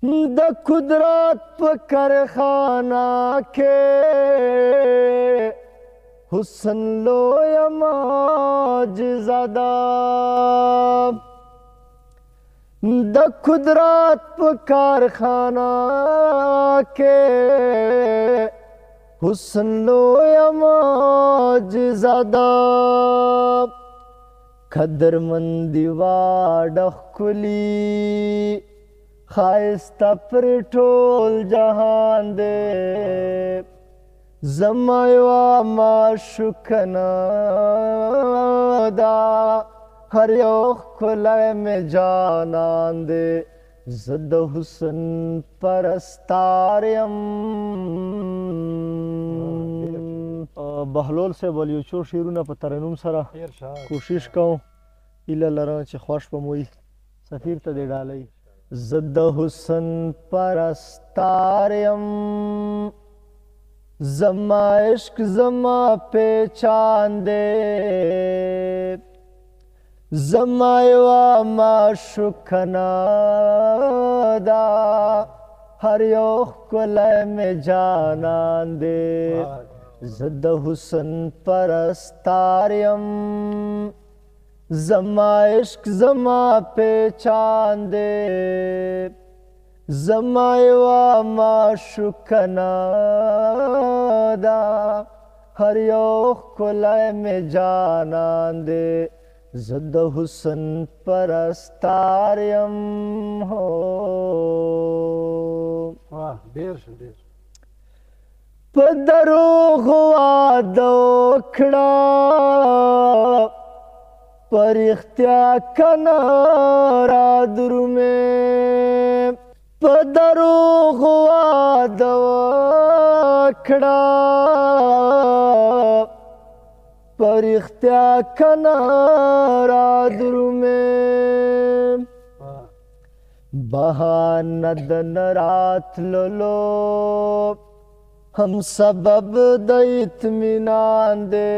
د قدرت په کارخانه کې حسن لویه معجزه ده د قدرت په کارخانه کې حسن لویه معجزه ده قدرمندي واړه ښکلي خایسته پر ټول جهان دی زما یوه معشوقه ده هر یو ښکلی مې جانان دی زه د حسن پرستار یم بهلول صاحب ول یو څو شعرونه په ترنم سره کوشش کوم هیله لرم چې خوښ به مو وي سفیر ته دې ډالۍ زه د حسن پرستار یم زما عشق زما پہچان دی زما یوه معشوقه ده هر یو ښکلی مې جانان دی زه د حسن پرستار یم زما عشق زما پہچان دی زما یوه معشوقه ده هر یو ښکلی مې جانان دی زه د حسن پرستار یم په دروغو واده وکړه په رښتیا کنه را درومې په دروغو واده وکړه په رښتیا کنه را درومې بهانه د نه راتللو هم سبب د اطمینان دی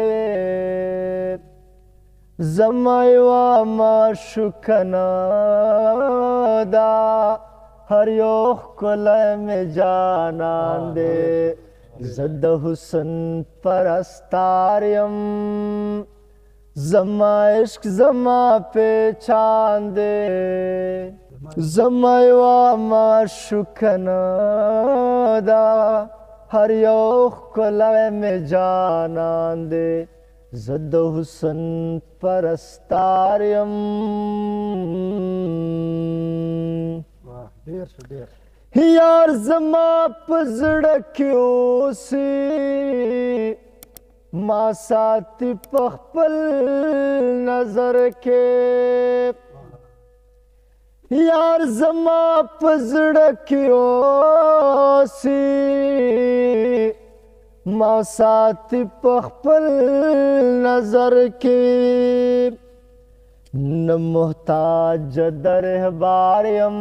زما یوه معشوقه ده هر یو ښکلی مې جانان دی زه د حسن پرستار یم زما عشق زما پہچان دی زما یوه معشوقه ده هر یو ښکلی مې جانان دی زه د حسن پرستار یم یار زما په زړه کې اوسي ما ساتي په خپل نظر کې یار زما په زړه کې اوسي ما ساتي په خپل نظر کې نه محتاج د رهبار یم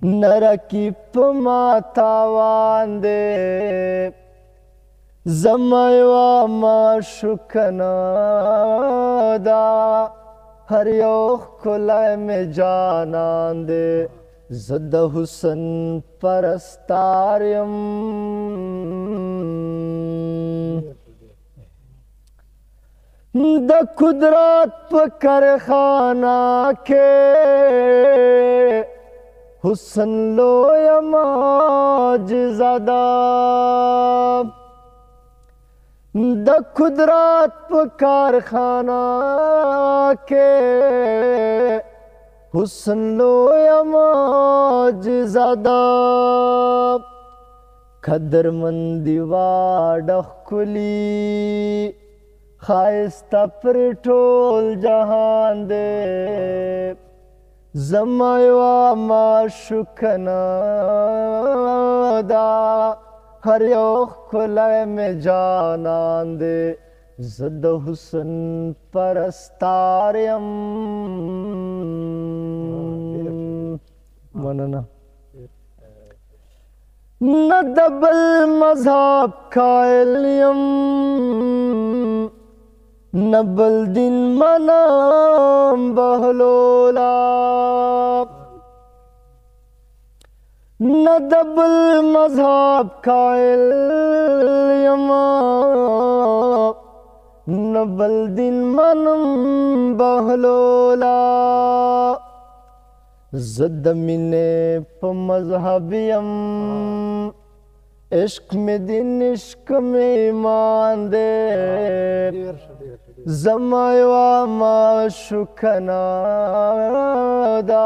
نه رقیب په ما تاوان دی زما یوه معشوقه ده هر یو ښکلی مې جانان دی زه د حسن پرستار یم د قدرت په کارخانه کې حسن لویه معجزه ده د قدرت په کارخانه کې حسن لویه معجزه ده قدرمندي واړه ښکلي خایسته پر ټول جهان دی زما یوه معشوقه ده هر یو ښکلی مې جانان دی زه د حسن پرستار یم مننه نه د بل مذهب قایل یم نه بل دین منم بهلولا न दबल मजहब कायल यमा न बल दिन मनम बहलोला ज़दमिने प मजहबियम इश्क में दिन इश्क में ईमान दे ज़मायवा माशुकना दा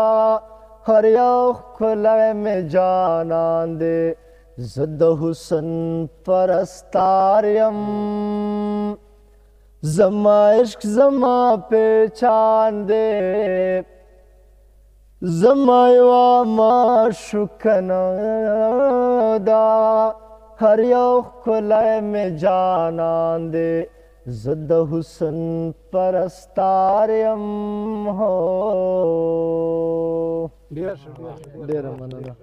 हर यौख खुले में जानान दे ज़द हुसन परस्तारियम ज़मा इश्क ज़मा पहचान दे ज़मायवा माशुकना दा हर यौख खुले में जानान दे ज़द हुसन परस्तारियम हो डेरा मनना